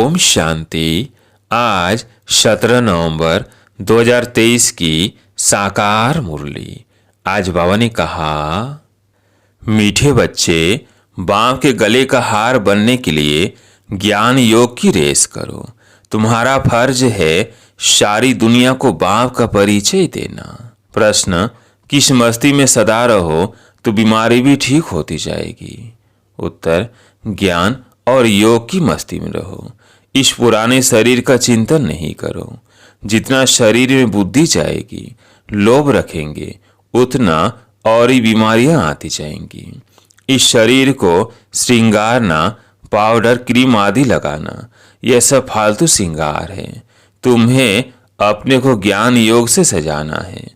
ओम शांति। आज 17 नवंबर 2023 की साकार मुरली। आज बाबा ने कहा, मीठे बच्चे, बाप के गले का हार बनने के लिए ज्ञान योग की रेस करो। तुम्हारा फर्ज है सारी दुनिया को बाप का परिचय देना। प्रश्न, किस मस्ती में सदा रहो तो बीमारी भी ठीक होती जाएगी। उत्तर, ज्ञान और योग की मस्ती में रहो। इस पुराने शरीर का चिंतन नहीं करो। जितना शरीर में बुद्धि जाएगी, लोभ रखेंगे, उतना और ही बीमारियां आती जाएंगी। इस शरीर को श्रृंगारना, पाउडर क्रीम आदि लगाना, यह सब फालतू श्रृंगार है। तुम्हें अपने को ज्ञान योग से सजाना है।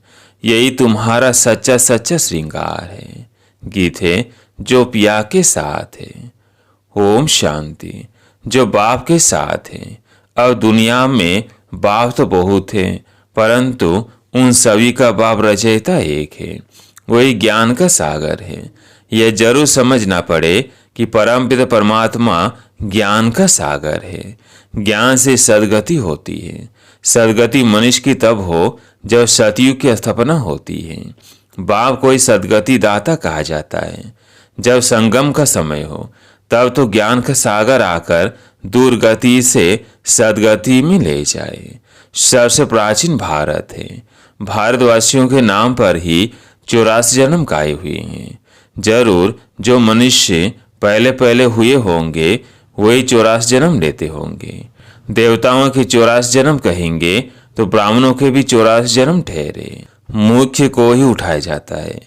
यही तुम्हारा सच्चा सच्चा श्रृंगार है। गीत है जो पिया के साथ है। ओम शांति। जो बाप के साथ है। अब दुनिया में बाप तो बहुत है, परंतु उन सभी का बाप रचयिता एक है। वही ज्ञान का सागर है। यह जरूर समझना पड़े कि परमपिता परमात्मा ज्ञान का सागर है। ज्ञान से सद्गति होती है। सद्गति मनुष्य की तब हो जब सतयुग की स्थापना होती है। बाप कोई सद्गति दाता कहा जाता है। जब संगम का समय हो तब तो ज्ञान का सागर आकर दुर्गति से सद्गति में ले जाए। सबसे प्राचीन भारत है। भारतवासियों के नाम पर ही 84 जन्म गाए हुए हैं। जरूर जो मनुष्य पहले पहले हुए होंगे वही 84 जन्म लेते होंगे। देवताओं के 84 जन्म कहेंगे तो ब्राह्मणों के भी 84 जन्म ठहरे। मुख्य को ही उठाया जाता है।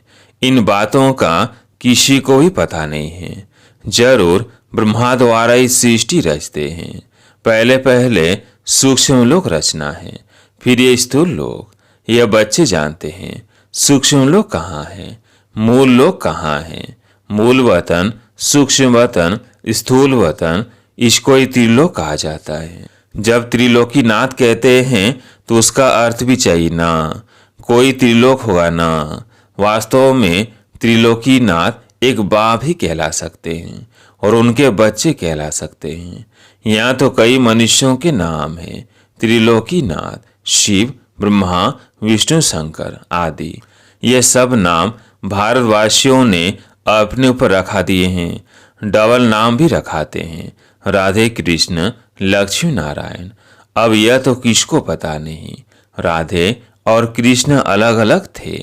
इन बातों का किसी को भी पता नहीं है। जरूर ब्रह्मा द्वारा ही सृष्टि रचते हैं। पहले पहले सूक्ष्म लोक रचना है, फिर ये स्थूल लोक। यह बच्चे जानते हैं सूक्ष्म लोक कहाँ है, मूल लोक कहाँ है। मूल वतन, सूक्ष्म वतन, स्थूल वतन, इसको ही त्रिलोक कहा जाता है। जब त्रिलोकी नाथ कहते हैं तो उसका अर्थ भी चाहिए ना। कोई त्रिलोक होगा ना। वास्तव में त्रिलोकी नाथ एक बाप ही कहला सकते हैं और उनके बच्चे कहला सकते हैं। यहाँ तो कई मनुष्यों के नाम हैं। त्रिलोकी नाथ, शिव, ब्रह्मा, विष्णु, शंकर आदि। ये सब नाम भारतवासियों ने अपने ऊपर रखा दिए हैं। डबल नाम भी रखाते हैं, राधे कृष्ण, लक्ष्मी नारायण। अब यह तो किसको पता नहीं। राधे और कृष्ण अलग अलग थे।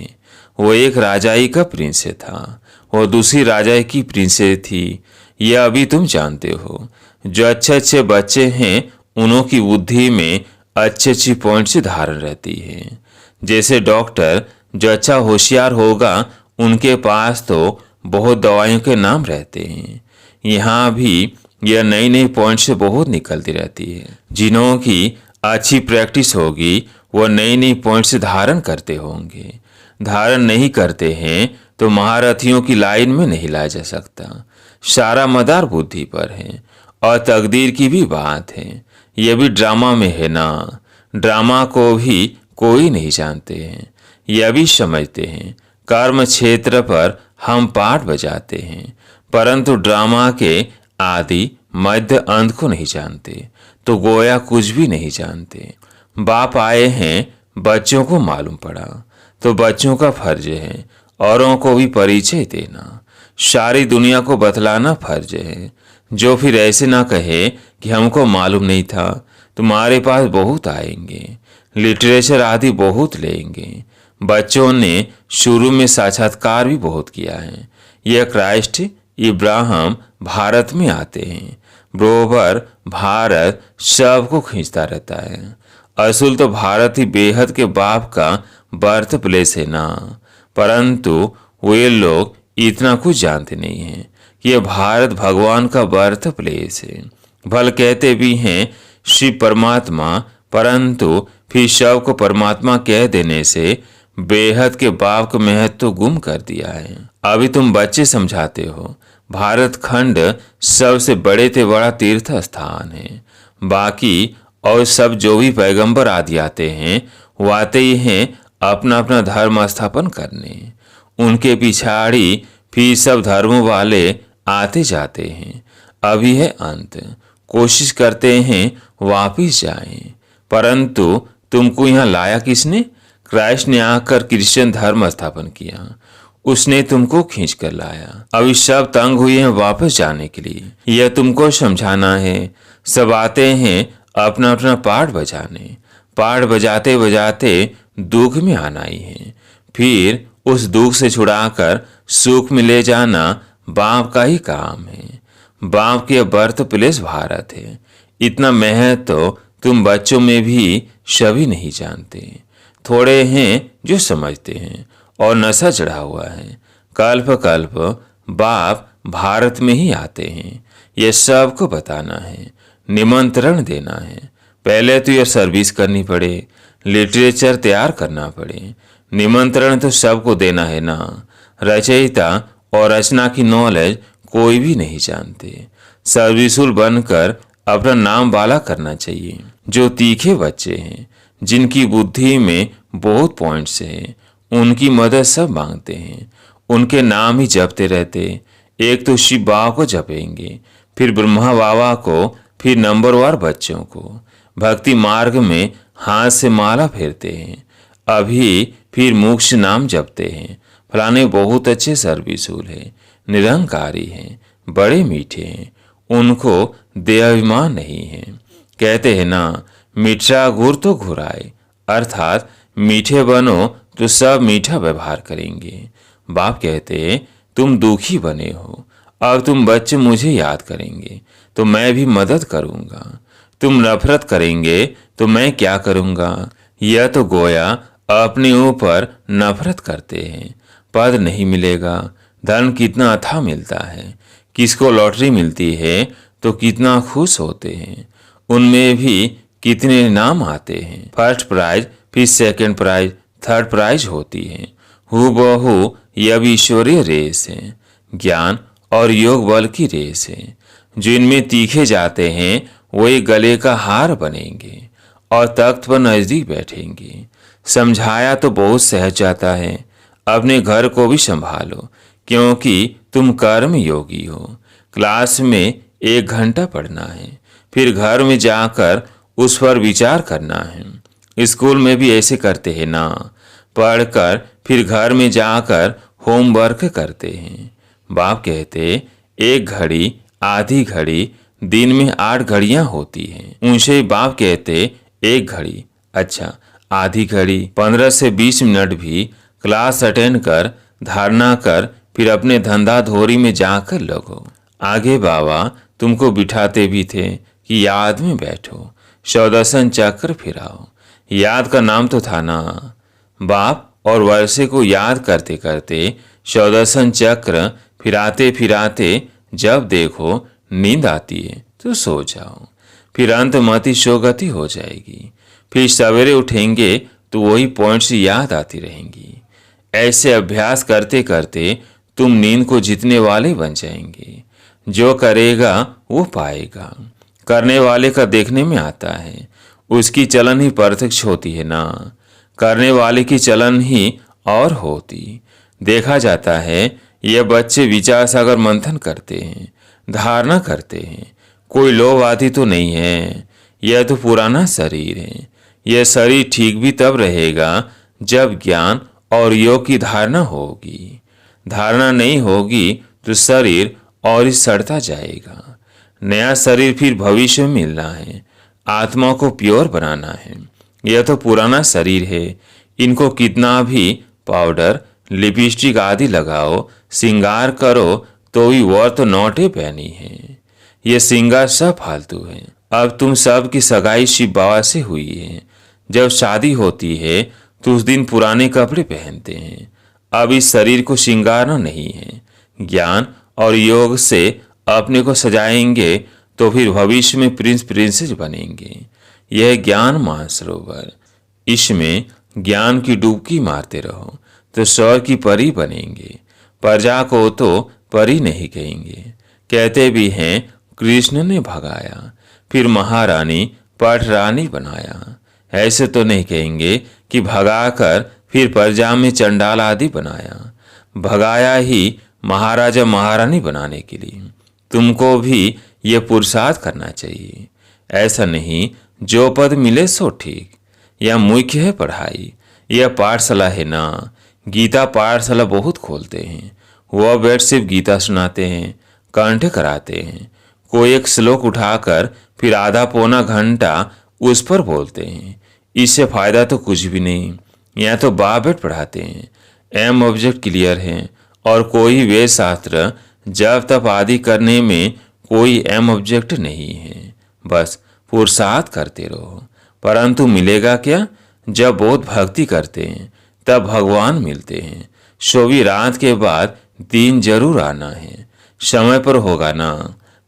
वो एक राजाई का प्रिंस था, वो दूसरी राजाई की प्रिंसेस थी। यह अभी तुम जानते हो। जो अच्छे अच्छे बच्चे हैं उन्हों की बुद्धि में अच्छी अच्छी पॉइंट से धारण रहती है। जैसे डॉक्टर जो अच्छा होशियार होगा उनके पास तो बहुत दवाइयों के नाम रहते हैं। यहाँ भी यह नई नई पॉइंट से बहुत निकलती रहती है। जिन्हों की अच्छी प्रैक्टिस होगी वो नई नई पॉइंट से धारण करते होंगे। धारण नहीं करते हैं तो महारथियों की लाइन में नहीं लाया जा सकता। सारा मदार बुद्धि पर है और तकदीर की भी बात है। यह भी ड्रामा में है ना। ड्रामा को भी कोई नहीं जानते हैं। यह भी समझते हैं कर्म क्षेत्र पर हम पाठ बजाते हैं, परंतु ड्रामा के आदि मध्य अंत को नहीं जानते, तो गोया कुछ भी नहीं जानते। बाप आए हैं, बच्चों को मालूम पड़ा तो बच्चों का फर्ज है औरों को भी परिचय देना। सारी दुनिया को बतलाना फर्ज है। जो फिर ऐसे ना कहे कि हमको मालूम नहीं था, तुम्हारे पास बहुत आएंगे, लिटरेचर आदि बहुत लेंगे। बच्चों ने शुरू में साक्षात्कार भी बहुत किया है। यह क्राइस्ट, इब्राहिम भारत में आते हैं। बरोबर भारत सबको खींचता रहता है। असल तो भारत ही बेहद के बाप का बर्थ प्लेस है ना, परंतु वे लोग इतना कुछ जानते नहीं हैं कि यह भारत भगवान का बर्थ प्लेस है। भल कहते भी हैं शिव परमात्मा, परंतु फिर शव को परमात्मा कह देने से बेहद के बाप का महत्व तो गुम कर दिया है। अभी तुम बच्चे समझाते हो भारत खंड सबसे बड़े से बड़ा तीर्थ स्थान है। बाकी और सब जो भी पैगंबर आदि आते हैं वो आते ही हैं अपना अपना धर्म स्थापन करने। उनके पिछाड़ी फिर सब धर्मों वाले आते जाते हैं। अभी है अंत, कोशिश करते हैं वापिस जाएं, परंतु तुमको यहाँ लाया किसने? क्राइस्ट ने आकर क्रिश्चियन धर्म स्थापन किया, उसने तुमको खींच कर लाया। अभी सब तंग हुए हैं वापस जाने के लिए। यह तुमको समझाना है। सब आते हैं अपना अपना पार्ट बजाने, पार्ट बजाते बजाते दुख में आना ही है। फिर उस दुख से छुड़ाकर सुख में ले जाना बाप का ही काम है। बाप के बर्थ प्लेस भारत है। इतना महत्व तो तुम बच्चों में भी सभी नहीं जानते। थोड़े हैं जो समझते हैं और नशा चढ़ा हुआ है। कल्प कल्प बाप भारत में ही आते हैं। यह सबको बताना है, निमंत्रण देना है। पहले तो यह सर्विस करनी पड़े, लिटरेचर तैयार करना पड़े। निमंत्रण तो सबको देना है ना। रचयिता और रचना की नॉलेज कोई भी नहीं जानते। सर्विसुल बनकर अपना नाम वाला करना चाहिए। जो तीखे बच्चे हैं, जिनकी बुद्धि में बहुत पॉइंट्स हैं, उनकी मदद सब मांगते हैं। उनके नाम ही जपते रहते। एक तो शिव बाबा को जपेंगे, फिर ब्रह्मा बाबा को, फिर नंबरवार बच्चों को। भक्ति मार्ग में हाथ से माला फेरते हैं। अभी फिर मोक्ष नाम जपते हैं। फलाने बहुत अच्छे सर्विसुल है, निरंकारी हैं, बड़े मीठे हैं, उनको देहाभिमान नहीं है। कहते हैं ना, मीठा गुड़ तो घुराए, अर्थात मीठे बनो तो सब मीठा व्यवहार करेंगे। बाप कहते तुम दुखी बने हो, अब तुम बच्चे मुझे याद करेंगे तो मैं भी मदद करूंगा। तुम नफरत करेंगे तो मैं क्या करूंगा? यह तो गोया अपने ऊपर नफरत करते हैं। पद नहीं मिलेगा, धन कितना अथाह मिलता है। किसको लॉटरी मिलती है तो कितना खुश होते हैं। उनमें भी कितने नाम आते हैं। फर्स्ट प्राइज, फिर सेकंड प्राइज, थर्ड प्राइज होती है। हूबहू यह भी ईश्वरीय रेस है, ज्ञान और योग बल की रेस है। जो इनमें तीखे जाते हैं वही गले का हार बनेंगे और तख्त पर नजदीक बैठेंगे। समझाया तो बहुत सहज जाता है। अपने घर को भी संभालो, क्योंकि तुम कर्म योगी हो। क्लास में 1 घंटा पढ़ना है, फिर घर में जाकर उस पर विचार करना है। स्कूल में भी ऐसे करते हैं ना, पढ़कर फिर घर में जाकर होमवर्क करते हैं। बाप कहते 1 घड़ी, आधी घड़ी, दिन में 8 घड़ियां होती हैं। उनसे बाप कहते 1 घड़ी, अच्छा आधी घड़ी, 15 से 20 मिनट भी क्लास अटेंड कर, धारणा कर, फिर अपने धंधा धोरी में जाकर लगो। आगे बाबा तुमको बिठाते भी थे कि याद में बैठो, शौदर्शन चक्र फिराओ। याद का नाम तो था ना। बाप और वर्षे को याद करते करते शौदर्शन चक्र फिराते फिराते जब देखो नींद आती है तो सो जाओ। फिर अंतमति शोगति हो जाएगी। फिर सवेरे उठेंगे तो वही पॉइंट्स याद आती रहेंगी। ऐसे अभ्यास करते करते तुम नींद को जीतने वाले बन जाएंगे। जो करेगा वो पाएगा। करने वाले का देखने में आता है, उसकी चलन ही प्रत्यक्ष होती है ना। करने वाले की चलन ही और होती। देखा जाता है यह बच्चे विचार सागर मंथन करते हैं, धारणा करते हैं। कोई लोभ आदि तो नहीं है। यह तो पुराना शरीर है। यह शरीर ठीक भी तब रहेगा जब ज्ञान और योग की धारणा होगी। धारणा नहीं होगी तो शरीर और ही सड़ता जाएगा। नया शरीर फिर भविष्य में मिलना है। आत्मा को प्योर बनाना है। यह तो पुराना शरीर है। इनको कितना भी पाउडर, लिपस्टिक आदि लगाओ, श्रृंगार करो तो भी वर्थ नोटे पहनी है। ये श्रृंगार सब फालतू है। अब तुम सब की सगाई शिव बाबा से हुई है। जब शादी होती है तो उस दिन पुराने कपड़े पहनते हैं। अब इस शरीर को श्रृंगारना नहीं है। ज्ञान और योग से अपने को सजाएंगे तो फिर भविष्य में प्रिंस प्रिंसेस बनेंगे। यह ज्ञान मानसरोवर, इसमें ज्ञान की डुबकी मारते रहो तो स्वर्ग की परी बनेंगे। प्रजा को तो परी नहीं कहेंगे। कहते भी हैं कृष्ण ने भगाया, फिर महारानी पटरानी बनाया। ऐसे तो नहीं कहेंगे कि भगाकर फिर प्रजा में चंडाल आदि बनाया। भगाया ही महाराजा महारानी बनाने के लिए। तुमको भी ये पुरुषार्थ करना चाहिए। ऐसा नहीं जो पद मिले सो ठीक। यह मुख्य है पढ़ाई, यह पाठशाला है ना। गीता पाठशाला बहुत खोलते हैं। वह बैठ सिर्फ गीता सुनाते हैं, कंठ कराते हैं। कोई एक श्लोक उठाकर फिर आधा पौना घंटा उस पर बोलते हैं। इससे फायदा तो कुछ भी नहीं। यहाँ तो बाप बैठ पढ़ाते हैं, एम ऑब्जेक्ट क्लियर है और कोई वेद शास्त्र जब तप आदि करने में कोई एम ऑब्जेक्ट नहीं है। बस पुरुषार्थ करते रहो। परंतु मिलेगा क्या? जब बहुत भक्ति करते हैं तब भगवान मिलते हैं। शोभी रात के बाद दिन जरूर आना है, समय पर होगा ना।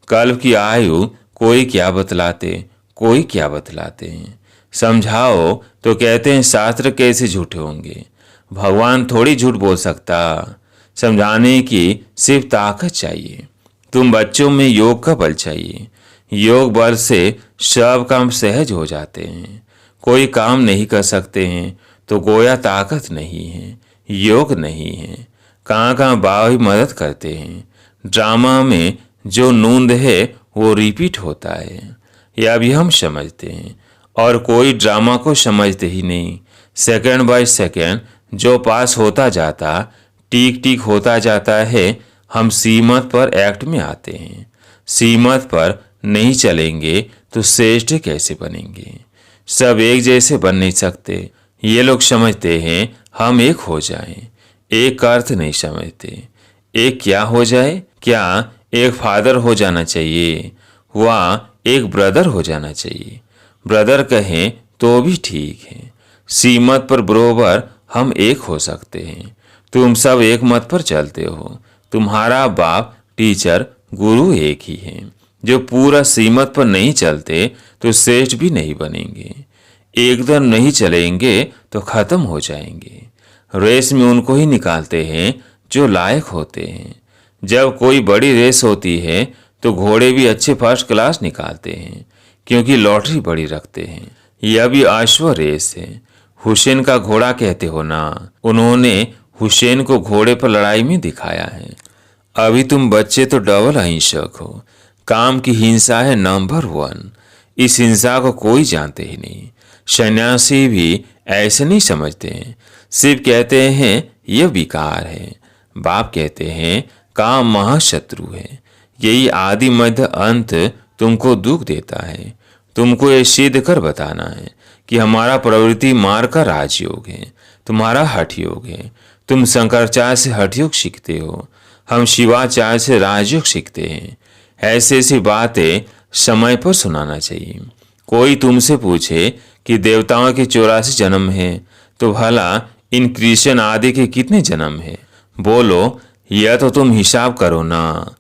कल्प की आयु कोई क्या बतलाते, कोई क्या बतलाते हैं। समझाओ तो कहते हैं शास्त्र कैसे झूठे होंगे। भगवान थोड़ी झूठ बोल सकता। समझाने की सिर्फ ताकत चाहिए। तुम बच्चों में योग का बल चाहिए। योग बल से सब काम सहज हो जाते हैं। कोई काम नहीं कर सकते हैं तो गोया ताकत नहीं है, योग नहीं है। कहाँ कहाँ बाबा भी मदद करते हैं। ड्रामा में जो नूंद है वो रिपीट होता है, यह भी हम समझते हैं। और कोई ड्रामा को समझते ही नहीं। सेकंड बाय सेकंड जो पास होता जाता, टीक टीक होता जाता है। हम सीमत पर एक्ट में आते हैं। सीमत पर नहीं चलेंगे तो श्रेष्ठ कैसे बनेंगे? सब एक जैसे बन नहीं सकते। ये लोग समझते हैं हम एक हो जाएं। एक का अर्थ नहीं समझते। एक क्या हो जाए? क्या एक फादर हो जाना चाहिए, वहाँ एक ब्रदर हो जाना चाहिए। ब्रदर कहें तो भी ठीक है। सीमत पर बरोबर हम एक हो सकते हैं। तुम सब एक मत पर चलते हो। तुम्हारा बाप, टीचर, गुरु एक ही है। जो पूरा सीमत पर नहीं चलते तो श्रेष्ठ भी नहीं बनेंगे। एकदम नहीं चलेंगे तो खत्म हो जाएंगे। रेस में उनको ही निकालते हैं जो लायक होते हैं। जब कोई बड़ी रेस होती है तो घोड़े भी अच्छे फर्स्ट क्लास निकालते हैं, क्योंकि लॉटरी बड़ी रखते हैं। यह भी अश्व रेस है। हुसैन का घोड़ा कहते हो ना, उन्होंने हुसैन को घोड़े पर लड़ाई में दिखाया है। अभी तुम बच्चे तो डबल अहिंसक हो। काम की हिंसा है नंबर 1। इस हिंसा को कोई जानते ही नहीं। सन्यासी भी ऐसे नहीं समझते हैं। सिर्फ कहते हैं यह विकार है। बाप कहते हैं काम महाशत्रु है। यही आदि मध्य अंत तुमको दुख देता है। तुमको ये सिद्ध कर बताना है कि हमारा प्रवृत्ति मार्ग का राजयोग है, तुम्हारा हठ योग है। तुम शंकराचार्य से हठ योग सीखते हो, हम शिवाचार्य से राजयोग सीखते हैं। ऐसी ऐसी बातें समय पर सुनाना चाहिए। कोई तुमसे पूछे कि देवताओं के 84 जन्म है तो भला इन कृष्ण आदि के कितने जन्म है? बोलो यह तो तुम हिसाब करो ना।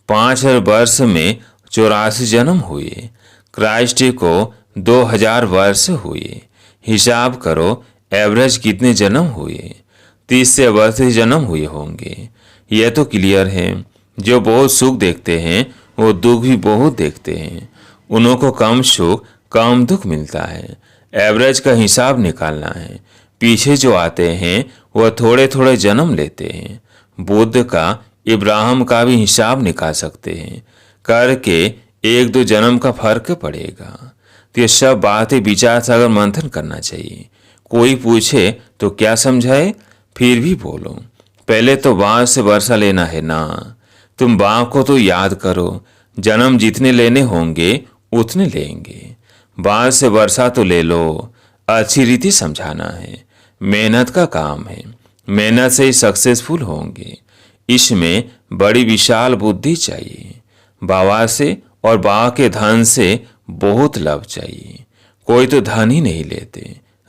5000 वर्ष में 84 जन्म हुए। क्राइस्ट को 2000 वर्ष हुए। हिसाब करो एवरेज कितने जन्म हुए? 30 से 32 जन्म हुए होंगे। यह तो क्लियर है। जो बहुत सुख देखते हैं वो दुख भी बहुत देखते हैं। उन्हों को कम सुख कम दुख मिलता है। एवरेज का हिसाब निकालना है। पीछे जो आते हैं वह थोड़े थोड़े जन्म लेते हैं। बुद्ध का, इब्राहिम का भी हिसाब निकाल सकते हैं। करके 1-2 जन्म का फर्क पड़ेगा। तो ये सब बातें विचार सागर मंथन करना चाहिए। कोई पूछे तो क्या समझाए? फिर भी बोलो। पहले तो बाप से वर्षा लेना है ना। तुम बाप को तो याद करो। जन्म जितने लेने होंगे उतने लेंगे। बाप से वर्षा तो ले लो। अच्छी रीति समझाना है। मेहनत का काम है। मेहनत से ही सक्सेसफुल होंगे। इसमें बड़ी विशाल बुद्धि चाहिए। बाबा से और बाबा के धन से बहुत लाभ चाहिए। कोई तो धन ही नहीं लेते।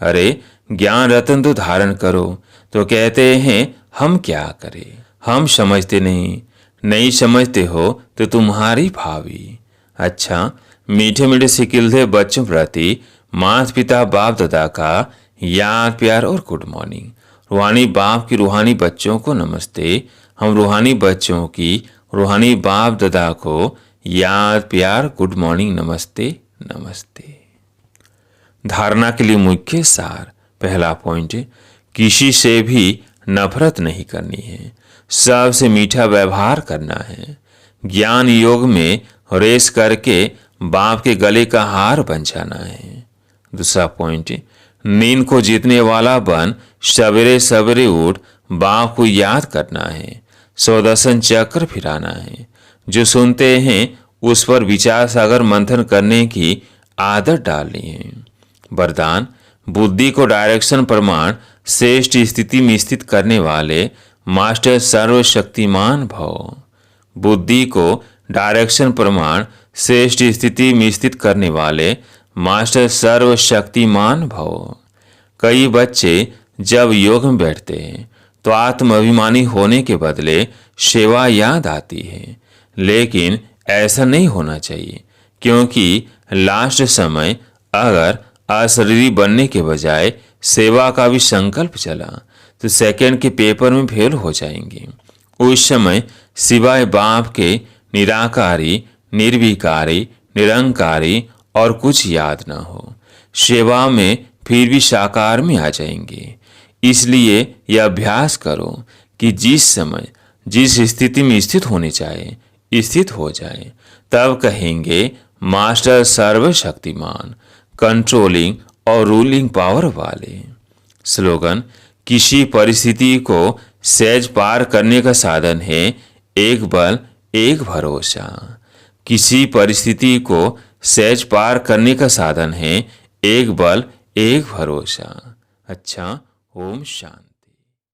अरे ज्ञान रत्न तो धारण करो तो कहते हैं हम क्या करें। हम समझते नहीं समझते हो तो तुम्हारी भावी। अच्छा, मीठे मीठे सिकिलते बच्चों प्रति माता पिता बाप दादा का याद प्यार और गुड मॉर्निंग। रूहानी बाप की रूहानी बच्चों को नमस्ते। हम रूहानी बच्चों की रूहानी बाप दादा को याद प्यार गुड मॉर्निंग नमस्ते नमस्ते। धारणा के लिए मुख्य सार। पहला पॉइंट, किसी से भी नफरत नहीं करनी है, सबसे मीठा व्यवहार करना है। ज्ञान योग में रेस करके बाप के गले का हार बन जाना है। दूसरा पॉइंट, नींद को जीतने वाला बन सवेरे सवेरे उठ बाप को याद करना है, सुदर्शन चक्र फिराना है। जो सुनते हैं उस पर विचार सागर मंथन करने की आदत डालनी है। वरदान, बुद्धि को डायरेक्शन प्रमाण श्रेष्ठ स्थिति में स्थित करने वाले मास्टर सर्वशक्तिमान भव। बुद्धि को डायरेक्शन प्रमाण श्रेष्ठ स्थिति में स्थित करने वाले मास्टर सर्वशक्तिमान भव। कई बच्चे जब योग में बैठते हैं तो आत्माभिमानी होने के बदले सेवा याद आती है, लेकिन ऐसा नहीं होना चाहिए, क्योंकि लास्ट समय अगर अशरीरी बनने के बजाय सेवा का भी संकल्प चला तो सेकंड के पेपर में फेल हो जाएंगे। उस समय सिवाय बाप के निराकारी, निर्विकारी, निरंकारी और कुछ याद न हो। सेवा में फिर भी साकार में आ जाएंगे। इसलिए यह अभ्यास करो कि जिस समय जिस स्थिति में स्थित होने चाहे स्थित हो जाए, तब कहेंगे मास्टर सर्वशक्तिमान, कंट्रोलिंग और रूलिंग पावर वाले। स्लोगन, किसी परिस्थिति को सहज पार करने का साधन है एक बल एक भरोसा। किसी परिस्थिति को सहज पार करने का साधन है एक बल एक भरोसा। अच्छा, ओम शांति।